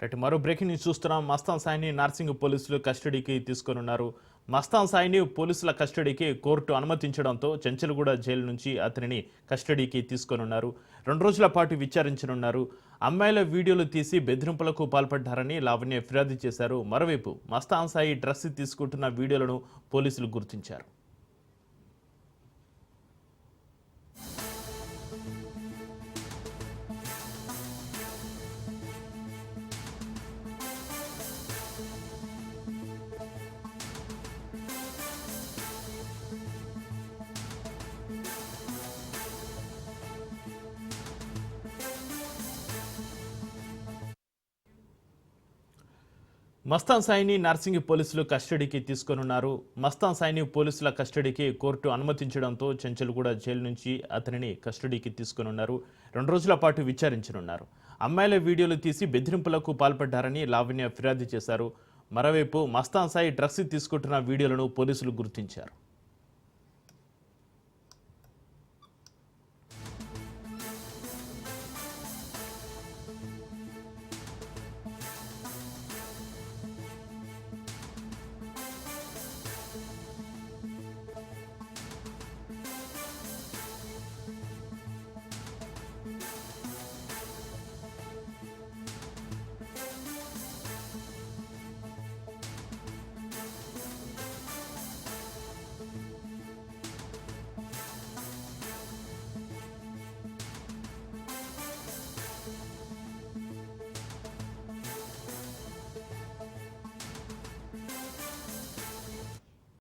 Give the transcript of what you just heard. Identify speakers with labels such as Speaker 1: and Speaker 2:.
Speaker 1: Right మరో breaking news చూస్తున్నాం. మస్తాన్ సాయిని నార్సింగ్ పోలీసులు కస్టడీకి తీసుకొనున్నారు. మస్తాన్ సాయిని పోలీసుల కస్టడీకి కోర్టు అనుమతించడంతో చెంచల్గూడ జైలు నుంచి అతనిని కస్టడీకి తీసుకొనున్నారు. 2 రోజుల పాటు విచారించనున్నారు. అమ్మాయిల వీడియోలు తీసి బెదిరింపులకు పాల్పడ్డారని లావణ్య ఫిర్యాదు చేశారు. మరోవైపు మస్తాన్ సాయి డ్రగ్స్ తీసుకుంటున్న వీడియోలను పోలీసులు గుర్తించారు. మస్తాన్ సాయిని నార్సింగ్ పోలీసులు కస్టడీకి తీసుకొనున్నారు. మస్తాన్ సాయిని పోలీసుల కస్టడీకి కోర్టు అనుమతించడంతో చెంచల్గూడ జైలు నుంచి అతనిని కస్టడీకి తీసుకొనున్నారు. 2 రోజుల పాటు విచారించనున్నారు. అమ్మాయిల వీడియోలు తీసి బెదిరింపులకు పాల్పడ్డారని లావణ్య ఫిర్యాదు చేశారు. మరోవైపు మస్తాన్ సాయి డ్రగ్స్ తీసుకుంటున్న వీడియోలను పోలీసులు గుర్తించారు.